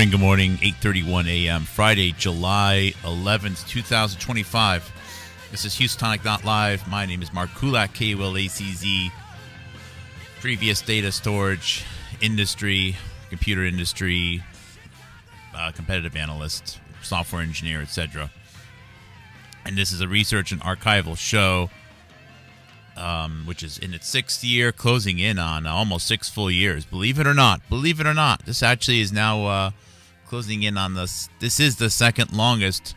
Good morning, 8:31 a.m., Friday, July 11th, 2025. This is Houstonic Not Live. My name is Mark Kulak, KULACZ. Previous data storage industry, computer industry, competitive analyst, software engineer, etc. And this is a research and archival show, which is in its sixth year, closing in on almost 6 full years. Believe it or not, this actually is now closing in on this. This is the second longest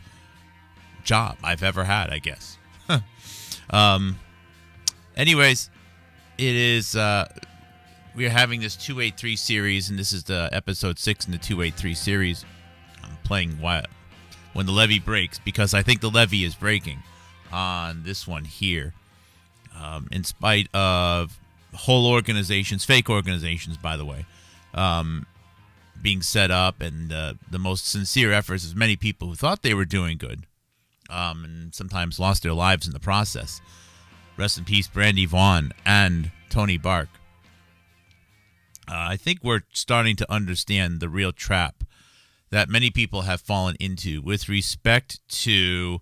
job I've ever had, I guess. Anyways, it is, we are having this 283 series, and this is the episode 6 in the 283 series. I'm playing when the levee breaks, because I think the levee is breaking on this one here. In spite of whole organizations, fake organizations, by the way, being set up, and the most sincere efforts of many people who thought they were doing good, and sometimes lost their lives in the process. Rest in peace, Brandy Vaughn and Tony Bark. I think we're starting to understand the real trap that many people have fallen into with respect to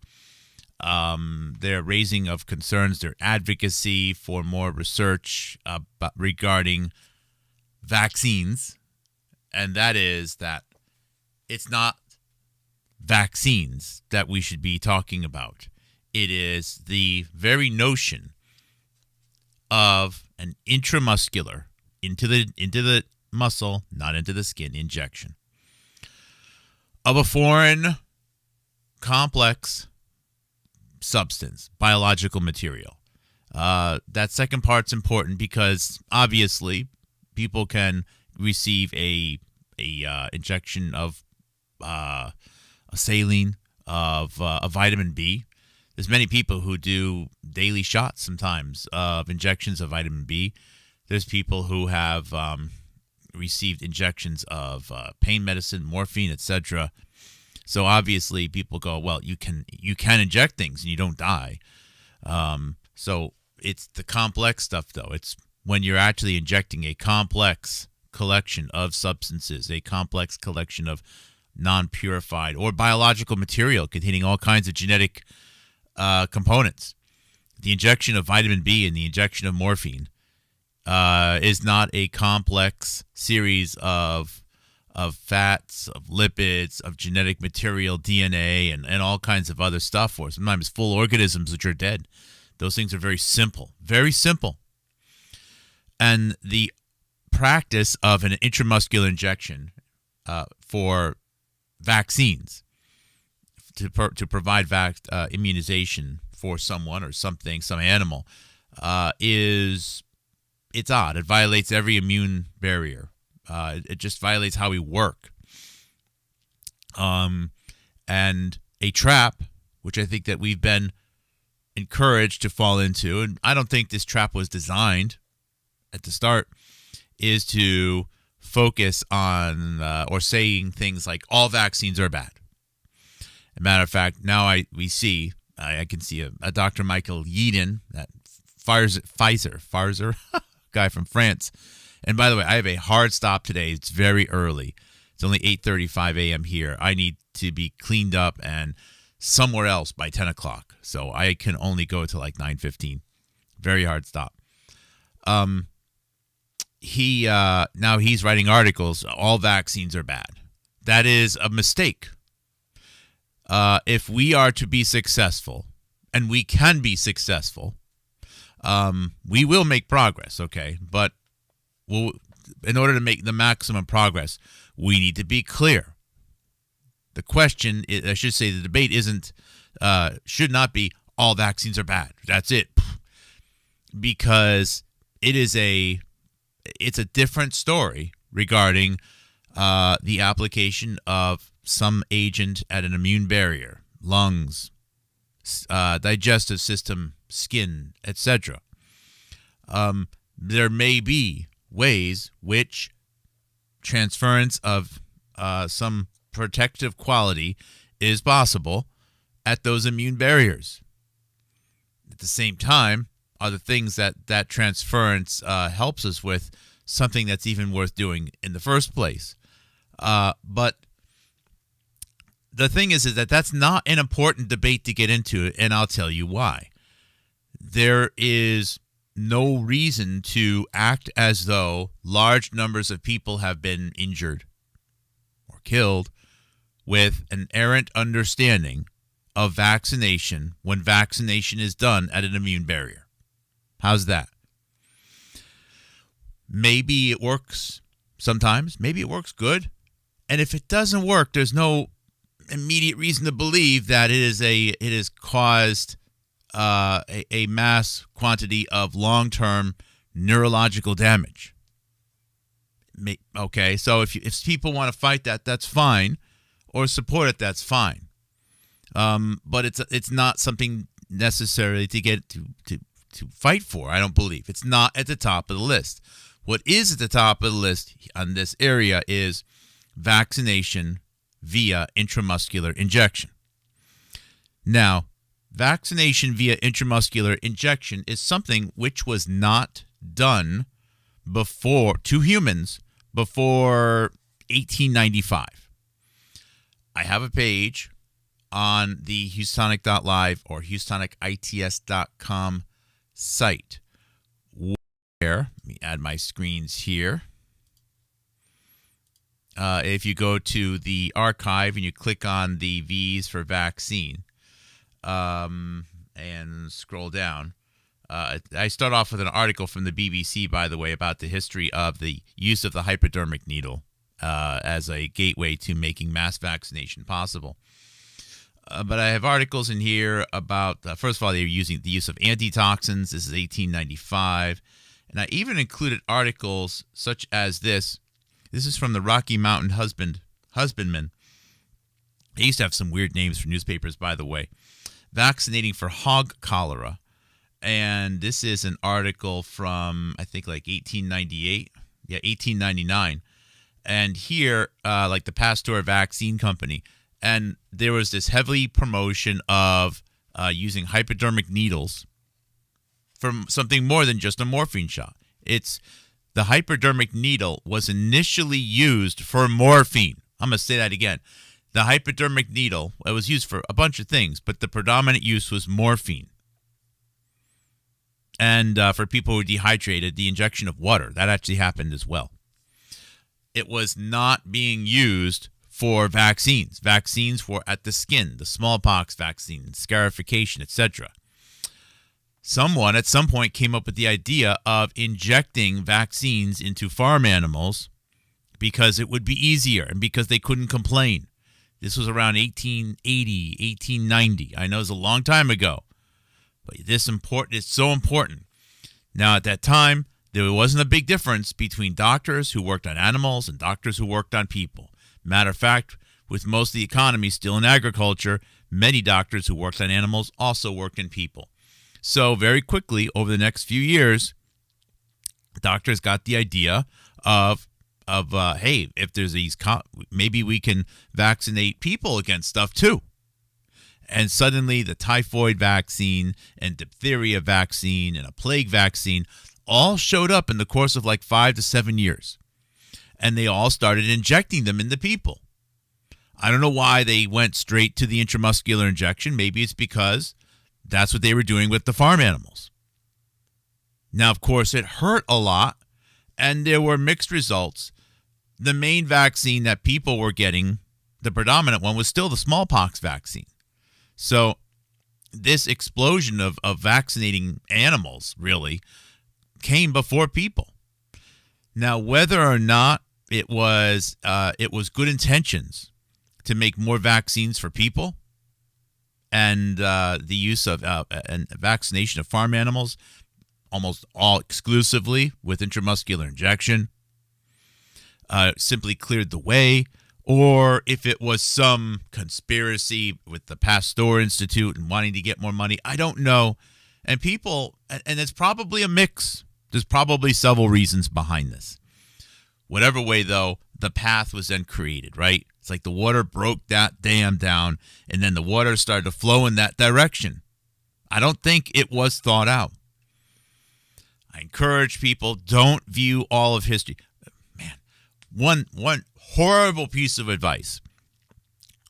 their raising of concerns, their advocacy for more research regarding vaccines, and that is that it's not vaccines that we should be talking about. It is the very notion of an intramuscular, into the muscle, not into the skin, injection of a foreign, complex substance, biological material. That second part's important because obviously people can receive a injection of a saline, of a vitamin B. There's many people who do daily shots sometimes of injections of vitamin B. There's people who have received injections of pain medicine, morphine, etc. So obviously people go, well, you can inject things and you don't die. So it's the complex stuff, though. It's when you're actually injecting a complex collection of substances, a complex collection of non-purified or biological material containing all kinds of genetic components. The injection of vitamin B and the injection of morphine is not a complex series of fats, of lipids, of genetic material, DNA, and all kinds of other stuff, or sometimes full organisms which are dead. Those things are very simple, very simple. And the practice of an intramuscular injection for vaccines to provide immunization for someone or something, some animal, it's odd. It violates every immune barrier. It just violates how we work. And a trap, which I think that we've been encouraged to fall into, and I don't think this trap was designed at the start, is to focus on or saying things like all vaccines are bad. As a matter of fact, now I can see a Dr. Michael Yeadon, that Pfizer guy from France. And by the way, I have a hard stop today. It's very early. It's only 8:35 a.m. here. I need to be cleaned up and somewhere else by 10 o'clock. So I can only go to like 9:15. Very hard stop. Now he's writing articles. All vaccines are bad. That is a mistake. If we are to be successful, and we can be successful, we will make progress, okay? But in order to make the maximum progress, we need to be clear. The question, I should say, the debate should not be all vaccines are bad. That's it. Because it's a different story regarding the application of some agent at an immune barrier, lungs, digestive system, skin, etc. There may be ways which transference of some protective quality is possible at those immune barriers. At the same time, are the things that transference helps us with something that's even worth doing in the first place. But the thing is that that's not an important debate to get into, and I'll tell you why. There is no reason to act as though large numbers of people have been injured or killed with an errant understanding of vaccination when vaccination is done at an immune barrier. How's that? Maybe it works sometimes. Maybe it works good. And if it doesn't work, there's no immediate reason to believe that it has caused a mass quantity of long-term neurological damage. Okay, so if people want to fight that, that's fine, or support it, that's fine. But it's not something necessarily to get to fight for. I don't believe it's not at the top of the list. What is at the top of the list on this area is vaccination via intramuscular injection. Now, vaccination via intramuscular injection is something which was not done before to humans before 1895. I have a page on the Houstonic.live or HoustonicITS.com site where, let me add my screens here. If you go to the archive and you click on the V's for vaccine and scroll down, I start off with an article from the BBC, by the way, about the history of the use of the hypodermic needle as a gateway to making mass vaccination possible. But I have articles in here about, first of all, they were using the use of antitoxins. This is 1895. And I even included articles such as this. This is from the Rocky Mountain Husbandman. They used to have some weird names for newspapers, by the way. Vaccinating for hog cholera. And this is an article from, I think, like 1898. Yeah, 1899. And here, like the Pasteur Vaccine Company. And there was this heavy promotion of using hypodermic needles for something more than just a morphine shot. The hypodermic needle was initially used for morphine. I'm going to say that again. The hypodermic needle, it was used for a bunch of things, but the predominant use was morphine. And for people who were dehydrated, the injection of water, that actually happened as well. It was not being used for vaccines for at the skin, the smallpox vaccine, scarification, etc. Someone at some point came up with the idea of injecting vaccines into farm animals because it would be easier and because they couldn't complain. This was around 1880, 1890. I know it's a long time ago, but it's so important. Now, at that time, there wasn't a big difference between doctors who worked on animals and doctors who worked on people. Matter of fact, with most of the economy still in agriculture, many doctors who worked on animals also worked in people. So very quickly, over the next few years, doctors got the idea of hey, if there's these, maybe we can vaccinate people against stuff too. And suddenly the typhoid vaccine and diphtheria vaccine and a plague vaccine all showed up in the course of like 5 to 7 years. And they all started injecting them into people. I don't know why they went straight to the intramuscular injection. Maybe it's because that's what they were doing with the farm animals. Now, of course, it hurt a lot, and there were mixed results. The main vaccine that people were getting, the predominant one, was still the smallpox vaccine. So this explosion of vaccinating animals, really, came before people. Now, whether or not it was good intentions to make more vaccines for people and the use of and vaccination of farm animals, almost all exclusively with intramuscular injection, simply cleared the way, or if it was some conspiracy with the Pasteur Institute and wanting to get more money, I don't know. And it's probably a mix. There's probably several reasons behind this. Whatever way, though, the path was then created, right? It's like the water broke that dam down, and then the water started to flow in that direction. I don't think it was thought out. I encourage people, don't view all of history. Man, one horrible piece of advice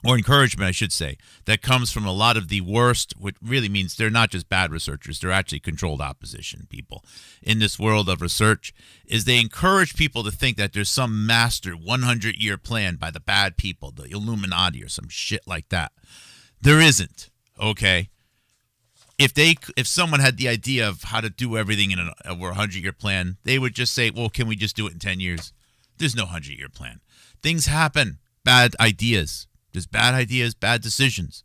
or encouragement, I should say, that comes from a lot of the worst, which really means they're not just bad researchers, they're actually controlled opposition people in this world of research, is they encourage people to think that there's some master 100-year plan by the bad people, the Illuminati or some shit like that. There isn't, okay? If someone had the idea of how to do everything in over a 100-year plan, they would just say, well, can we just do it in 10 years? There's no 100-year plan. Things happen. Bad ideas. There's bad ideas, bad decisions.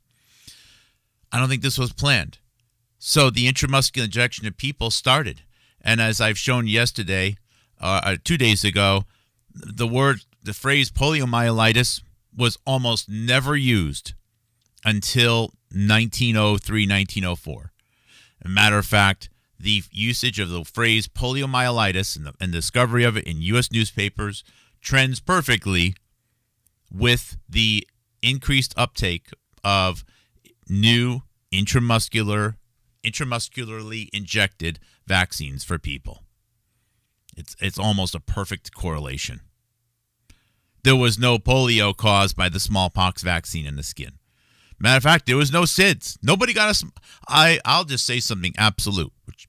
I don't think this was planned. So the intramuscular injection of people started. And as I've shown yesterday, 2 days ago, the phrase poliomyelitis was almost never used until 1903, 1904. As a matter of fact, the usage of the phrase poliomyelitis and the discovery of it in U.S. newspapers trends perfectly with the increased uptake of new intramuscularly injected vaccines for people. It's almost a perfect correlation. There was no polio caused by the smallpox vaccine in the skin. Matter of fact, there was no SIDS. Nobody got I'll just say something absolute, which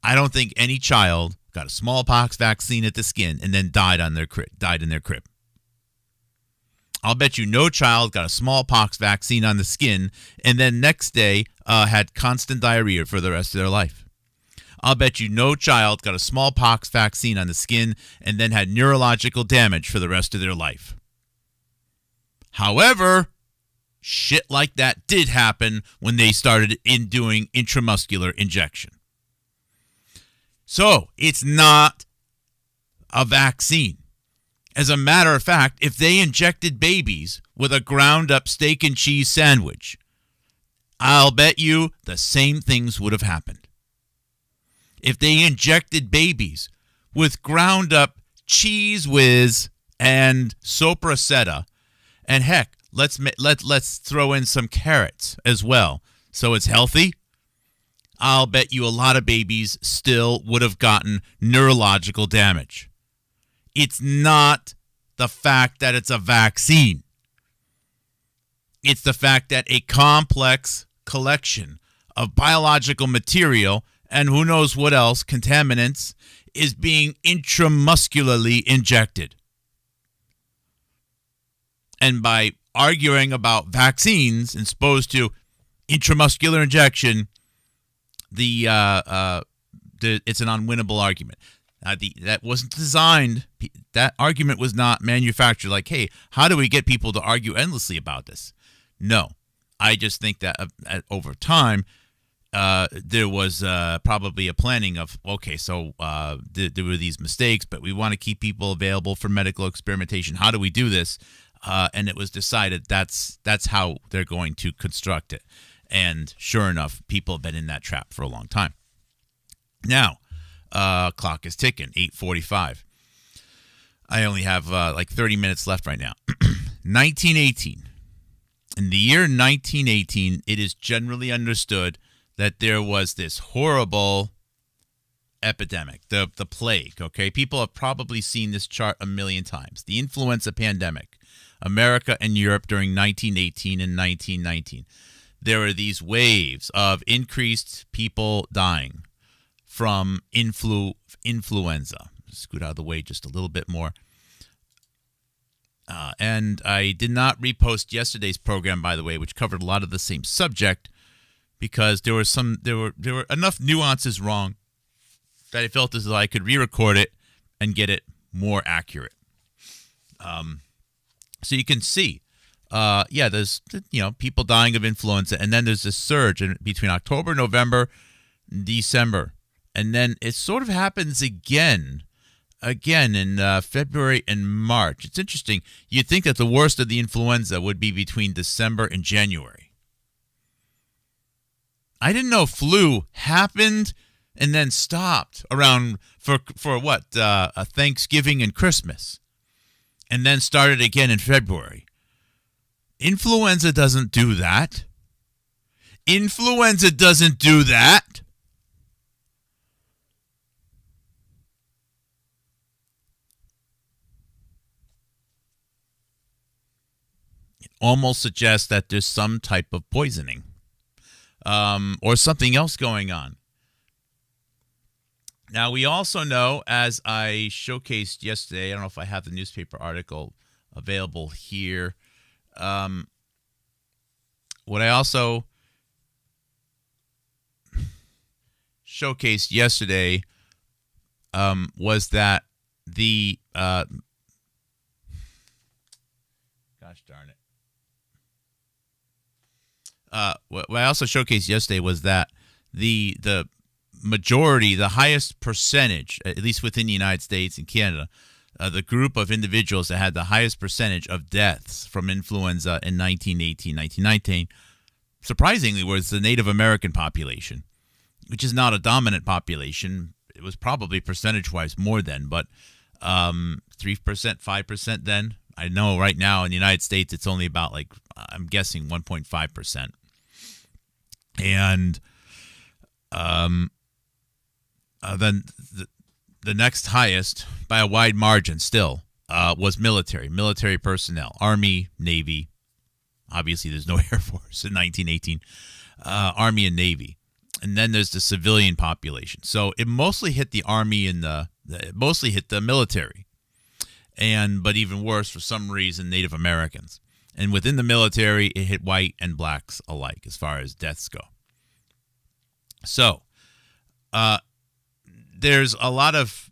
I don't think any child got a smallpox vaccine at the skin and then died in their crib. I'll bet you no child got a smallpox vaccine on the skin and then next day had constant diarrhea for the rest of their life. I'll bet you no child got a smallpox vaccine on the skin and then had neurological damage for the rest of their life. However, shit like that did happen when they started doing intramuscular injection. So, it's not a vaccine. As a matter of fact, if they injected babies with a ground-up steak and cheese sandwich, I'll bet you the same things would have happened. If they injected babies with ground-up Cheese Whiz and Soprasetta, and heck, let's throw in some carrots as well, so it's healthy, I'll bet you a lot of babies still would have gotten neurological damage. It's not the fact that it's a vaccine. It's the fact that a complex collection of biological material and who knows what else, contaminants, is being intramuscularly injected. And by arguing about vaccines as opposed to intramuscular injection, it's an unwinnable argument. That wasn't designed. That argument was not manufactured like, hey, how do we get people to argue endlessly about this? No. I just think that over time, there was probably a planning of, okay, so there were these mistakes, but we want to keep people available for medical experimentation. How do we do this? And it was decided that's how they're going to construct it. And sure enough, people have been in that trap for a long time. Now, clock is ticking, 8:45. I only have like 30 minutes left right now. 1918. In the year 1918, it is generally understood that there was this horrible epidemic, the plague, okay? People have probably seen this chart a million times. The influenza pandemic, America and Europe during 1918 and 1919. There are these waves of increased people dying from influenza. Scoot out of the way just a little bit more. And I did not repost yesterday's program, by the way, which covered a lot of the same subject, because there were enough nuances wrong that I felt as though I could re-record it and get it more accurate. So you can see, there's people dying of influenza, and then there's this surge between October, November, December, and then it sort of happens again in February and March. It's interesting. You'd think that the worst of the influenza would be between December and January. I didn't know flu happened and then stopped around for what? Thanksgiving and Christmas, and then started again in February. Influenza doesn't do that. Influenza doesn't do that. It almost suggests that there's some type of poisoning or something else going on. Now, we also know, as I showcased yesterday, I don't know if I have the newspaper article available here. What I also showcased yesterday was that the gosh darn it. What I also showcased yesterday was that the majority, the highest percentage, at least within the United States and Canada, the group of individuals that had the highest percentage of deaths from influenza in 1919, surprisingly, was the Native American population, which is not a dominant population. It was probably percentage-wise more then, but 3%, 5% then. I know right now in the United States it's only about, like, I'm guessing 1.5%. And then the next highest, by a wide margin still, was military personnel, Army, Navy. Obviously, there's no Air Force in 1918. Army and Navy. And then there's the civilian population. So it mostly hit the Army and it mostly hit the military. But even worse, for some reason, Native Americans. And within the military, it hit white and blacks alike as far as deaths go. So there's a lot of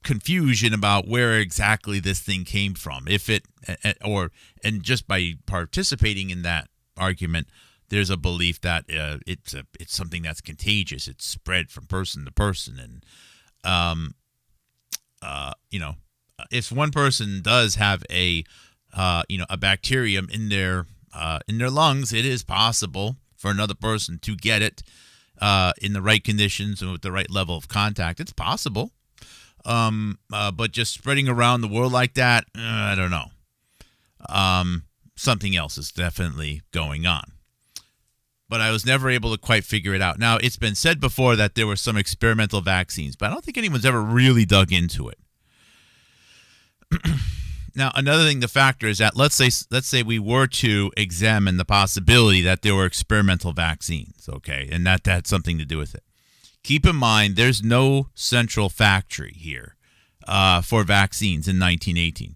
confusion about where exactly this thing came from. And just by participating in that argument, there's a belief that it's something that's contagious. It's spread from person to person, and if one person does have a bacterium in their lungs, it is possible for another person to get it in the right conditions and with the right level of contact. It's possible, but just spreading around the world like that, I don't know. Something else is definitely going on. But I was never able to quite figure it out. Now, it's been said before that there were some experimental vaccines, but I don't think anyone's ever really dug into it. Now, another thing to factor is that let's say we were to examine the possibility that there were experimental vaccines, okay, and that had something to do with it. Keep in mind, there's no central factory here for vaccines in 1918.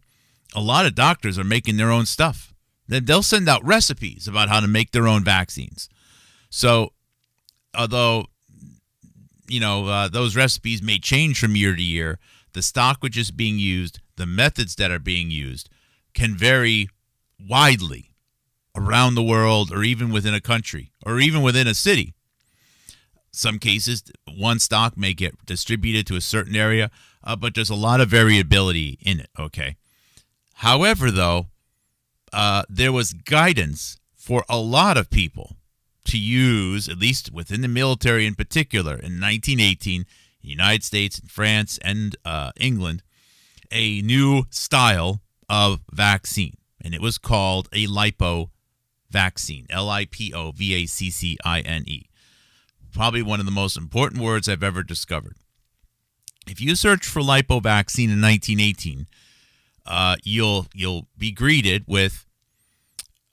A lot of doctors are making their own stuff. They'll send out recipes about how to make their own vaccines. So, although, those recipes may change from year to year, the stock which is being used, the methods that are being used can vary widely around the world, or even within a country, or even within a city. Some cases, one stock may get distributed to a certain area, but there's a lot of variability in it, okay? However, though, there was guidance for a lot of people to use, at least within the military in particular, in 1918, the United States, and France, and England, a new style of vaccine, and it was called a lipovaccine, Lipovaccine. Probably one of the most important words I've ever discovered. If you search for lipovaccine in 1918, you'll be greeted with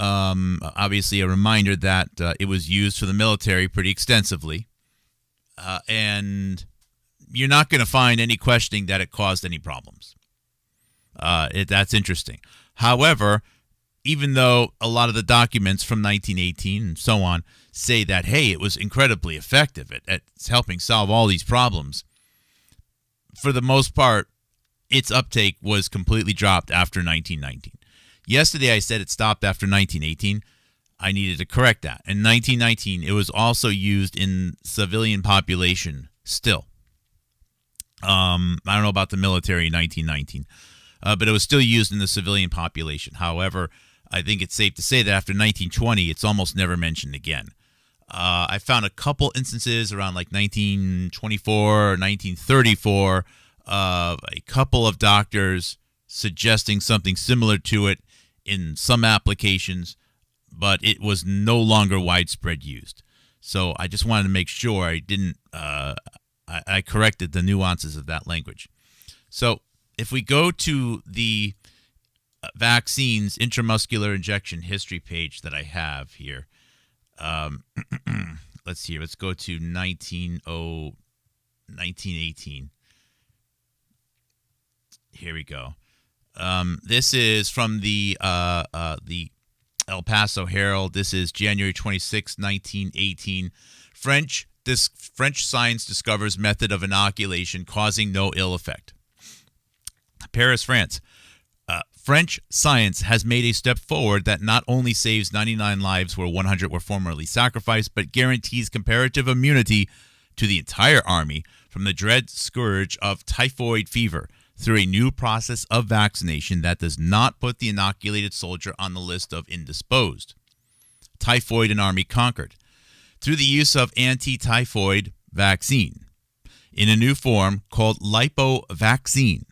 obviously a reminder that it was used for the military pretty extensively, and you're not going to find any questioning that it caused any problems. That's interesting. However, even though a lot of the documents from 1918 and so on say that, hey, it was incredibly effective at helping solve all these problems, for the most part, its uptake was completely dropped after 1919. Yesterday, I said it stopped after 1918. I needed to correct that. In 1919, it was also used in civilian population still. I don't know about the military in 1919, but it was still used in the civilian population. However, I think it's safe to say that after 1920, it's almost never mentioned again. I found a couple instances around like 1924 or 1934 of a couple of doctors suggesting something similar to it in some applications, but it was no longer widespread used. So I just wanted to make sure I didn't, I corrected the nuances of that language. So if we go to the vaccines intramuscular injection history page that I have here. Let's see. Let's go to 1918. Here we go. This is from the El Paso Herald. This is January 26, 1918. French science discovers method of inoculation causing no ill effect. Paris, France. French science has made a step forward that not only saves 99 lives where 100 were formerly sacrificed, but guarantees comparative immunity to the entire army from the dread scourge of typhoid fever through a new process of vaccination that does not put the inoculated soldier on the list of indisposed. Typhoid and army conquered. Through the use of anti-typhoid vaccine in a new form called Lipovaccine,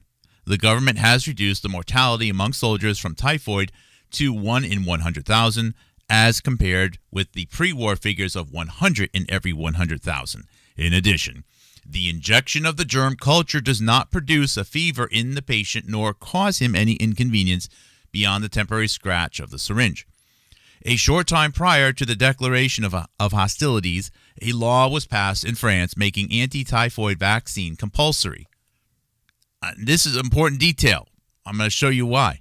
the government has reduced the mortality among soldiers from typhoid to 1 in 100,000 as compared with the pre-war figures of 100 in every 100,000. In addition, the injection of the germ culture does not produce a fever in the patient nor cause him any inconvenience beyond the temporary scratch of the syringe. A short time prior to the declaration of hostilities, a law was passed in France making anti-typhoid vaccine compulsory. This is an important detail. I'm going to show you why.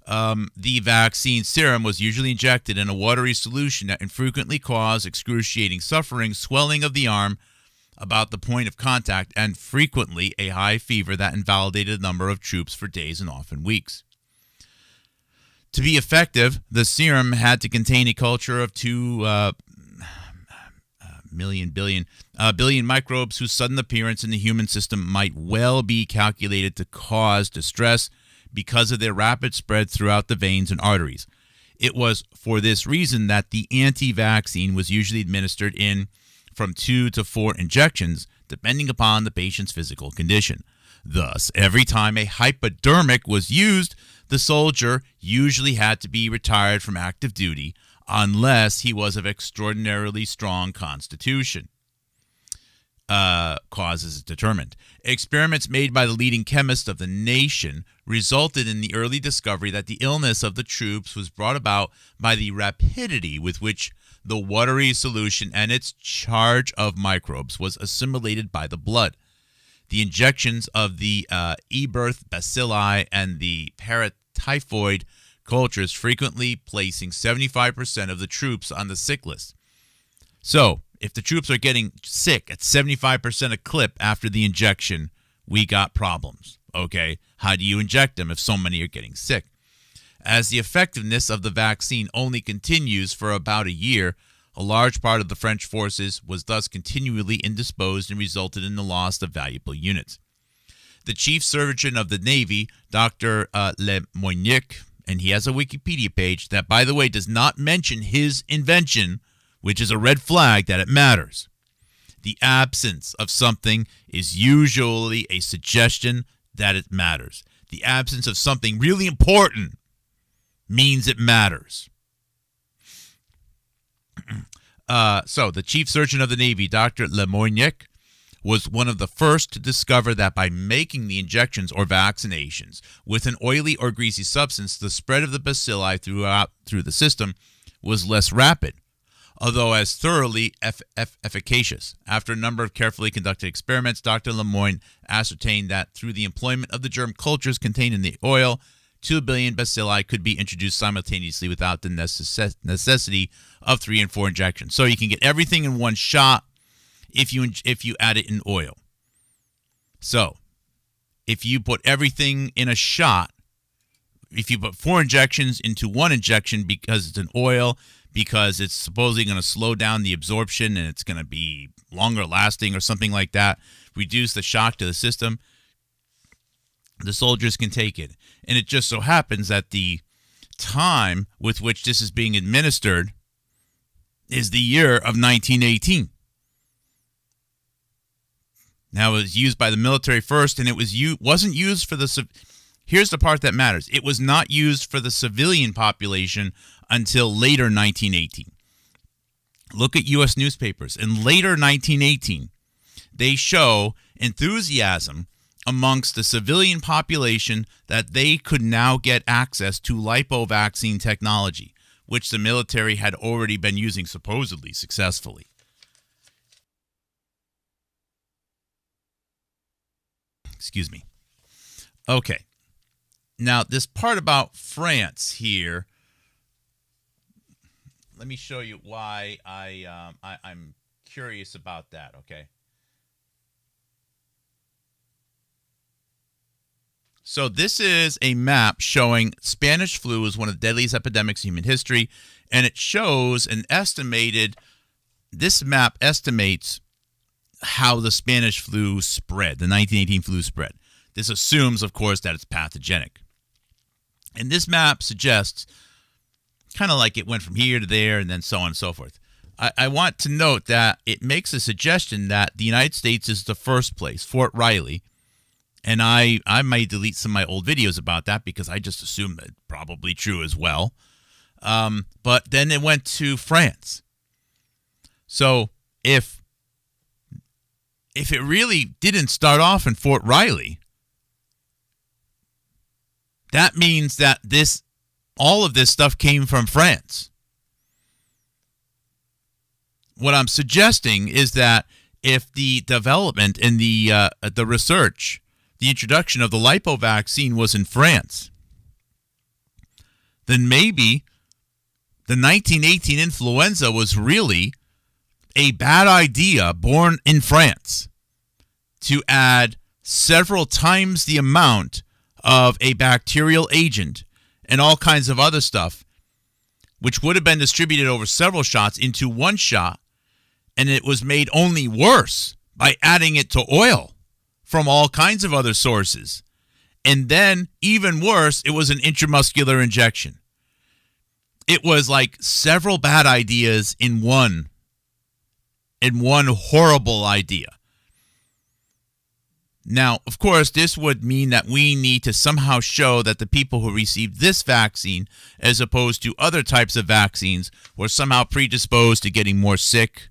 The vaccine serum was usually injected in a watery solution that infrequently caused excruciating suffering, swelling of the arm about the point of contact, and frequently a high fever that invalidated a number of troops for days and often weeks. To be effective, the serum had to contain a culture of 2 billion microbes whose sudden appearance in the human system might well be calculated to cause distress because of their rapid spread throughout the veins and arteries. It was for this reason that the anti-vaccine was usually administered in from 2 to 4 injections, depending upon the patient's physical condition. Thus, every time a hypodermic was used, the soldier usually had to be retired from active duty unless he was of extraordinarily strong constitution. Causes determined. Experiments made by the leading chemist of the nation resulted in the early discovery that the illness of the troops was brought about by the rapidity with which the watery solution and its charge of microbes was assimilated by the blood. The injections of the Eberth bacilli and the paratyphoid cultures frequently placing 75% of the troops on the sick list. So, if the troops are getting sick at 75% a clip after the injection, we got problems. Okay, how do you inject them if so many are getting sick? As the effectiveness of the vaccine only continues for about a year, a large part of the French forces was thus continually indisposed and resulted in the loss of valuable units. The chief surgeon of the Navy, Dr. Lemoynier, and he has a Wikipedia page that, by the way, does not mention his invention, which is a red flag that it matters. The absence of something is usually a suggestion that it matters. The absence of something really important means it matters. So the chief surgeon of the Navy, Dr. Lemoynier, was one of the first to discover that by making the injections or vaccinations with an oily or greasy substance, the spread of the bacilli through the system was less rapid, although as thoroughly efficacious. After a number of carefully conducted experiments, Dr. Lemoyne ascertained that through the employment of the germ cultures contained in the oil, 2 billion bacilli could be introduced simultaneously without the necessity of 3 and 4 injections. So you can get everything in one shot if you add it in oil. So if you put everything in a shot, if you put 4 injections into 1 injection because it's an oil, because it's supposedly going to slow down the absorption and it's going to be longer lasting or something like that, reduce the shock to the system, the soldiers can take it. And it just so happens that the time with which this is being administered is the year of 1918. Now, it was used by the military first, and it wasn't used for the... Here's the part that matters. It was not used for the civilian population until later 1918. Look at U.S. newspapers. In later 1918, they show enthusiasm amongst the civilian population that they could now get access to lipovaccine technology, which the military had already been using supposedly successfully. Excuse me. Okay. Now, this part about France here, let me show you why I'm curious about that, okay? So this is a map showing Spanish flu is one of the deadliest epidemics in human history, and it shows an estimated, this map estimates how the Spanish flu spread, the 1918 flu spread. This assumes, of course, that it's pathogenic. And this map suggests kind of like it went from here to there and then so on and so forth. I want to note that it makes a suggestion that the United States is the first place, Fort Riley. And I might delete some of my old videos about that because I just assumed that probably true as well. But then it went to France. So if it really didn't start off in Fort Riley, that means that all of this stuff came from France. What I'm suggesting is that if the development and the research, the introduction of the Lipovaccine was in France, then maybe the 1918 influenza was really a bad idea born in France to add several times the amount of a bacterial agent and all kinds of other stuff, which would have been distributed over several shots into one shot, and it was made only worse by adding it to oil from all kinds of other sources. And then, even worse, it was an intramuscular injection. It was like several bad ideas in one horrible idea. Now, of course, this would mean that we need to somehow show that the people who received this vaccine, as opposed to other types of vaccines, were somehow predisposed to getting more sick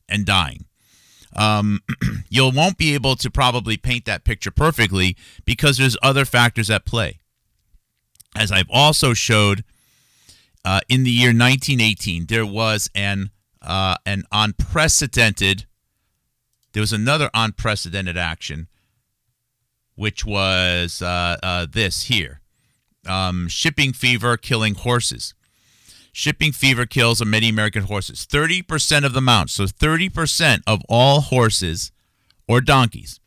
and dying. You won't be able to probably paint that picture perfectly because there's other factors at play. As I've also showed, in the year 1918, there was another unprecedented action, which was this here. Shipping fever killing horses. Shipping fever kills many American horses. 30% of the mount, so 30% of all horses or donkeys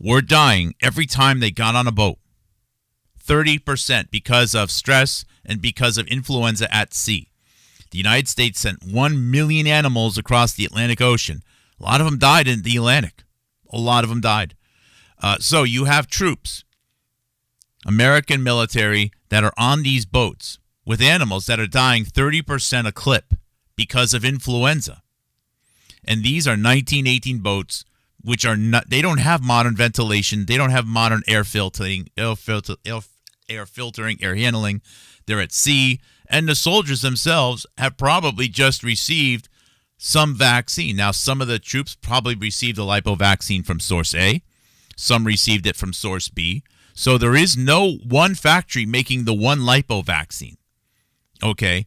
were dying every time they got on a boat. 30% because of stress and because of influenza at sea. The United States sent 1 million animals across the Atlantic Ocean. A lot of them died in the Atlantic. A lot of them died. So you have troops, American military, that are on these boats with animals that are dying 30% a clip because of influenza. And these are 1918 boats, which are not, they don't have modern ventilation. They don't have modern air filtering, air handling. They're at sea. And the soldiers themselves have probably just received some vaccine. Now, some of the troops probably received the Lipovaccine from source A. Some received it from source B. So there is no one factory making the one Lipovaccine. Okay,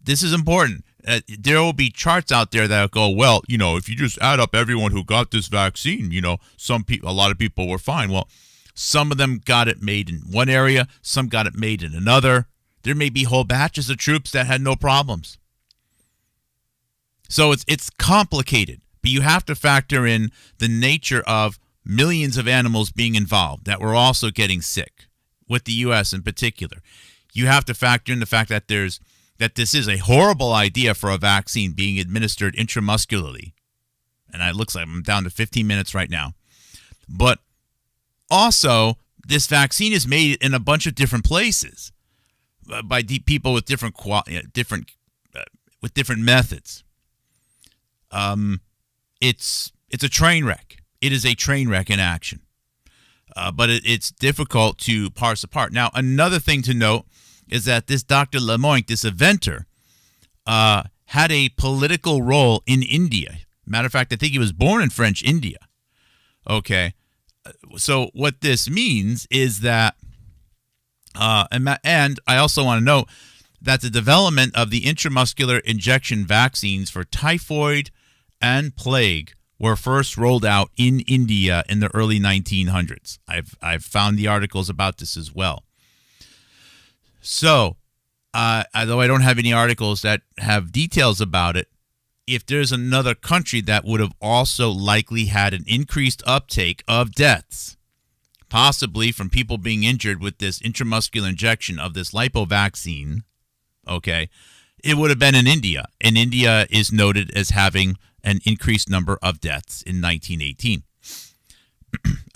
this is important. There will be charts out there that go, well, if you just add up everyone who got this vaccine, a lot of people were fine. Well, some of them got it made in one area, some got it made in another. There may be whole batches of troops that had no problems. So it's complicated, but you have to factor in the nature of millions of animals being involved that were also getting sick, with the U.S. in particular. You have to factor in the fact that this is a horrible idea for a vaccine being administered intramuscularly. And it looks like I'm down to 15 minutes right now. But also, this vaccine is made in a bunch of different places by people with different methods. It's a train wreck. It is a train wreck in action. But it's difficult to parse apart. Now, another thing to note is that this Dr. Lemoyne, this inventor, had a political role in India. Matter of fact, I think he was born in French India. Okay. So what this means is that, and I also want to note that the development of the intramuscular injection vaccines for typhoid and plague were first rolled out in India in the early 1900s. I've found the articles about this as well. So, although I don't have any articles that have details about it, if there's another country that would have also likely had an increased uptake of deaths, possibly from people being injured with this intramuscular injection of this Lipovaccine, okay, it would have been in India. And India is noted as having an increased number of deaths in 1918.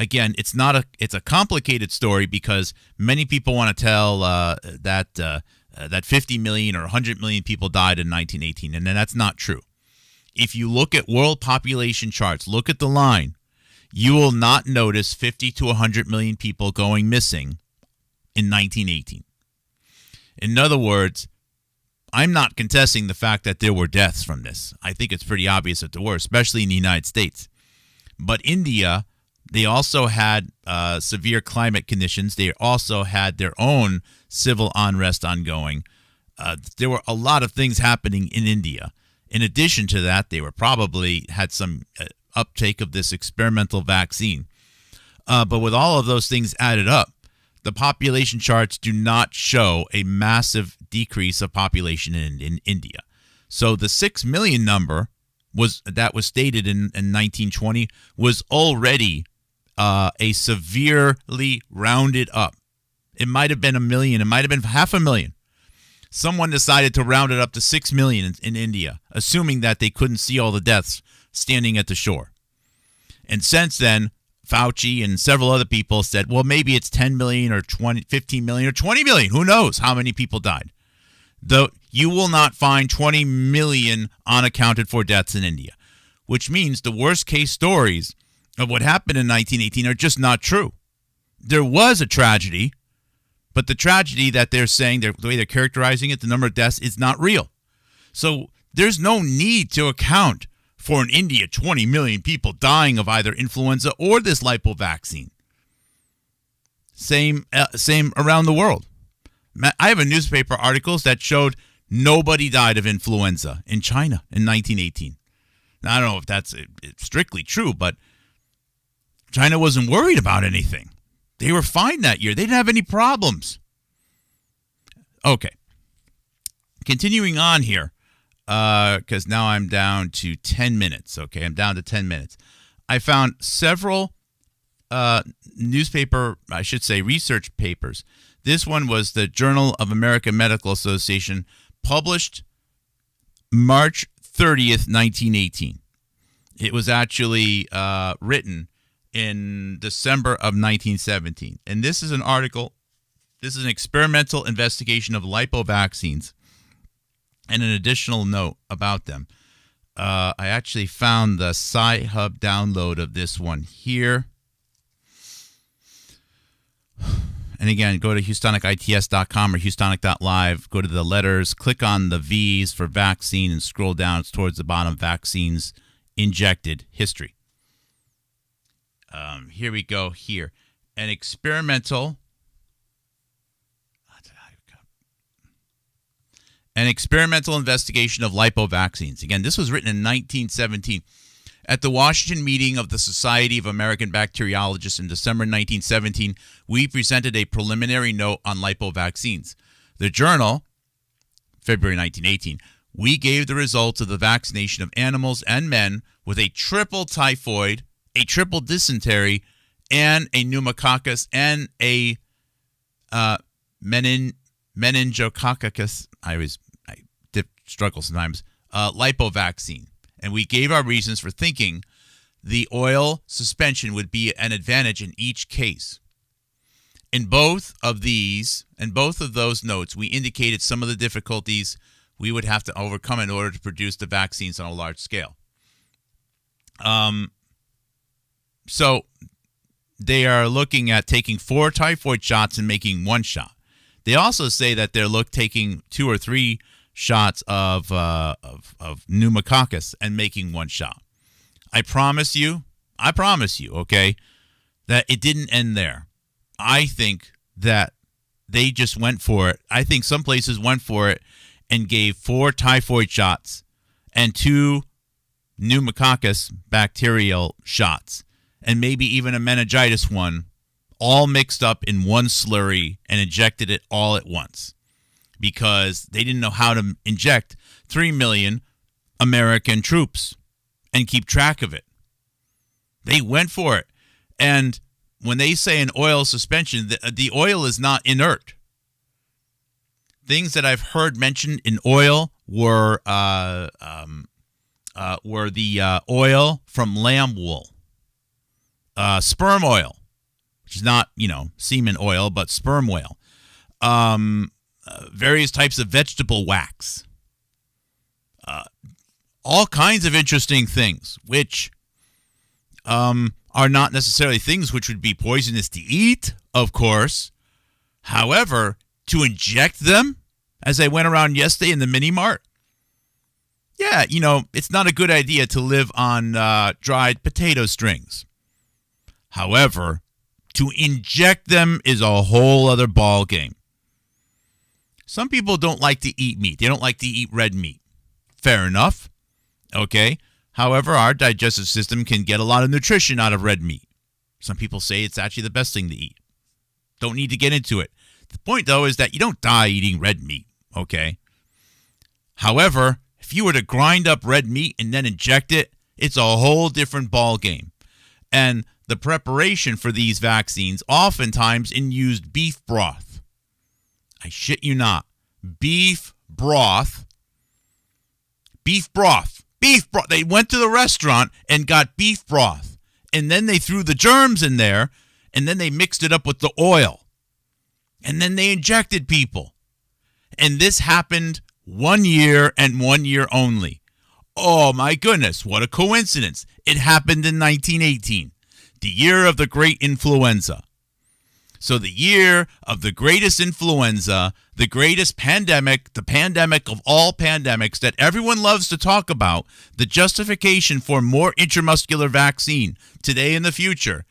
Again, it's a complicated story because many people want to tell that 50 million or 100 million people died in 1918, and that's not true. If you look at world population charts, look at the line, you will not notice 50 to 100 million people going missing in 1918. In other words, I'm not contesting the fact that there were deaths from this. I think it's pretty obvious that there were, especially in the United States. But India, they also had severe climate conditions. They also had their own civil unrest ongoing. There were a lot of things happening in India. In addition to that, they were probably had some uptake of this experimental vaccine. But with all of those things added up, the population charts do not show a massive decrease of population in India. So the 6 million number that was stated in 1920 was already a severely rounded up. It might have been 1 million. It might have been 500,000. Someone decided to round it up to 6 million in India, assuming that they couldn't see all the deaths standing at the shore. And since then, Fauci and several other people said, well, maybe it's 10 million or 15 million or 20 million. Who knows how many people died? Though you will not find 20 million unaccounted for deaths in India, which means the worst case stories of what happened in 1918 are just not true. There was a tragedy, but the tragedy that they're saying, the way they're characterizing it, the number of deaths, is not real. So there's no need to account for in India 20 million people dying of either influenza or this Lipovaccine. Same around the world. I have a newspaper articles that showed nobody died of influenza in China in 1918. Now, I don't know if that's strictly true, but China wasn't worried about anything. They were fine that year. They didn't have any problems. Okay. Continuing on here, because now I'm down to 10 minutes. Okay, I'm down to 10 minutes. I found several research papers. This one was the Journal of American Medical Association, published March 30th, 1918. It was actually written in December of 1917. And this is an article, this is an experimental investigation of lipovaccines and an additional note about them. I actually found the Sci-Hub download of this one here. And again, go to HoustonicITS.com or Houstonic.live. Go to the letters, click on the V's for vaccine, and scroll down. It's towards the bottom, vaccines injected history. Here we go here. An experimental investigation of lipovaccines. Again, this was written in 1917. At the Washington meeting of the Society of American Bacteriologists in December 1917, we presented a preliminary note on lipovaccines. The journal, February 1918, we gave the results of the vaccination of animals and men with a triple typhoid, a triple dysentery, and a pneumococcus and a meningococcus. I struggle sometimes. Lipovaccine. And we gave our reasons for thinking the oil suspension would be an advantage in each case. In both of those notes, we indicated some of the difficulties we would have to overcome in order to produce the vaccines on a large scale. So they are looking at taking 4 typhoid shots and making 1 shot. They also say that they're taking 2 or 3 shots of pneumococcus and making 1 shot. I promise you, okay, that it didn't end there. I think that they just went for it. I think some places went for it and gave 4 typhoid shots and 2 pneumococcus bacterial shots, and maybe even a meningitis one, all mixed up in one slurry and injected it all at once because they didn't know how to inject 3 million American troops and keep track of it. They went for it. And when they say an oil suspension, the oil is not inert. Things that I've heard mentioned in oil were the oil from lamb wool, sperm oil, which is not, semen oil, but sperm oil, various types of vegetable wax, all kinds of interesting things, which are not necessarily things which would be poisonous to eat, of course. However, to inject them, as I went around yesterday in the mini mart, yeah, it's not a good idea to live on dried potato strings. However, to inject them is a whole other ball game. Some people don't like to eat meat. They don't like to eat red meat. Fair enough. Okay. However, our digestive system can get a lot of nutrition out of red meat. Some people say it's actually the best thing to eat. Don't need to get into it. The point, though, is that you don't die eating red meat, okay? However, if you were to grind up red meat and then inject it, it's a whole different ball game. And the preparation for these vaccines oftentimes used beef broth. I shit you not. Beef broth. Beef broth. Beef broth. They went to the restaurant and got beef broth. And then they threw the germs in there, and then they mixed it up with the oil. And then they injected people. And this happened 1 year and 1 year only. Oh my goodness, what a coincidence. It happened in 1918, the year of the great influenza. So the year of the greatest influenza, the greatest pandemic, the pandemic of all pandemics that everyone loves to talk about, the justification for more intramuscular vaccine today and the future,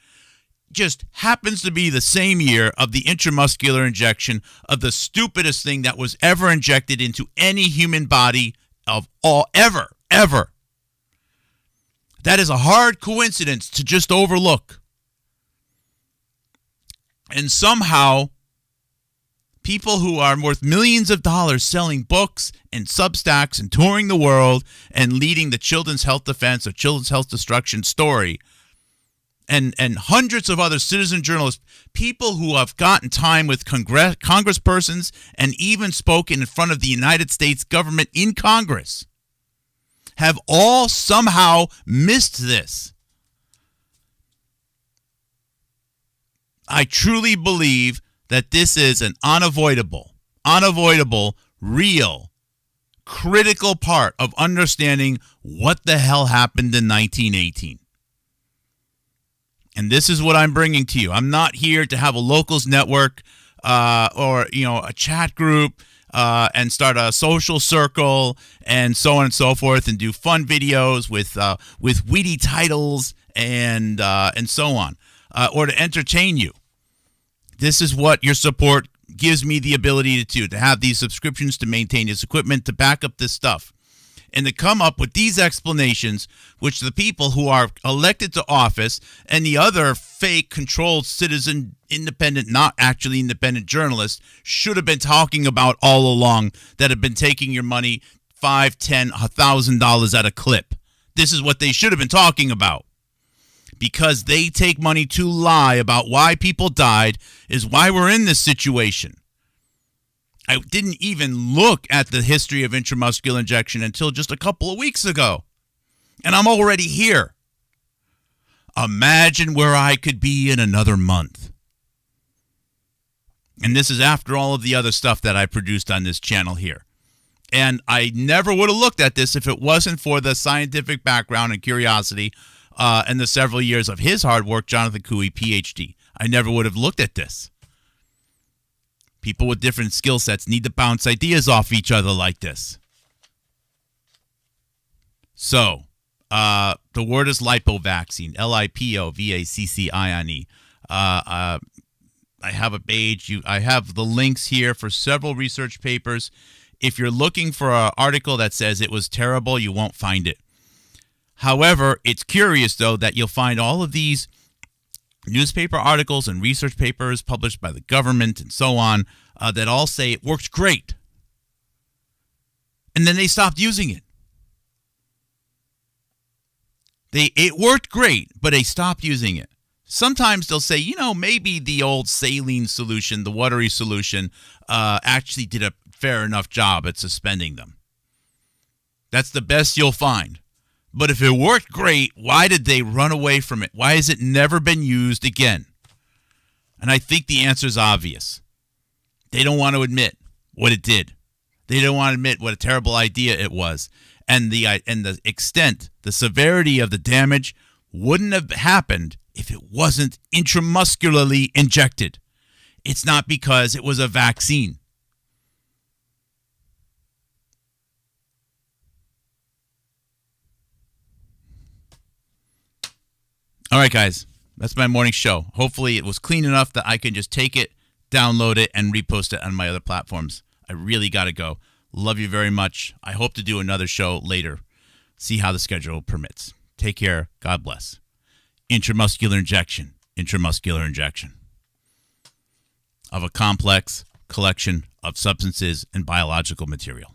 just happens to be the same year of the intramuscular injection of the stupidest thing that was ever injected into any human body of all, ever. That is a hard coincidence to just overlook. And somehow, people who are worth millions of dollars selling books and Substacks and touring the world and leading the Children's Health Defense or Children's Health Destruction story, and hundreds of other citizen journalists, people who have gotten time with congresspersons and even spoken in front of the United States government in Congress, have all somehow missed this. I truly believe that this is an unavoidable, real, critical part of understanding what the hell happened in 1918. And this is what I'm bringing to you. I'm not here to have a locals network or a chat group and start a social circle and so on and so forth and do fun videos with witty titles and so on, or to entertain you. This is what your support gives me the ability to have these subscriptions, to maintain this equipment, to back up this stuff, and to come up with these explanations, which the people who are elected to office and the other fake controlled citizen, independent, not actually independent journalists should have been talking about all along, that have been taking your money $5, $10, $1,000 at a clip. This is what they should have been talking about. Because they take money to lie about why people died is why we're in this situation. I didn't even look at the history of intramuscular injection until just a couple of weeks ago. And I'm already here. Imagine where I could be in another month. And this is after all of the other stuff that I produced on this channel here. And I never would have looked at this if it wasn't for the scientific background and curiosity and the several years of his hard work, Jonathan Cooey, PhD. I never would have looked at this. People with different skill sets need to bounce ideas off each other like this. So, the word is Lipovaccine, Lipovaccine. I have a page. I have the links here for several research papers. If you're looking for an article that says it was terrible, you won't find it. However, it's curious, though, that you'll find all of these newspaper articles and research papers published by the government and so on that all say it works great. And then they stopped using it. It worked great, but they stopped using it. Sometimes they'll say, maybe the old saline solution, the watery solution, actually did a fair enough job at suspending them. That's the best you'll find. But if it worked great, why did they run away from it? Why has it never been used again? And I think the answer is obvious. They don't want to admit what it did. They don't want to admit what a terrible idea it was. And the extent, the severity of the damage wouldn't have happened if it wasn't intramuscularly injected. It's not because it was a vaccine. All right, guys, that's my morning show. Hopefully it was clean enough that I can just take it, download it, and repost it on my other platforms. I really got to go. Love you very much. I hope to do another show later. See how the schedule permits. Take care. God bless. Intramuscular injection of a complex collection of substances and biological material.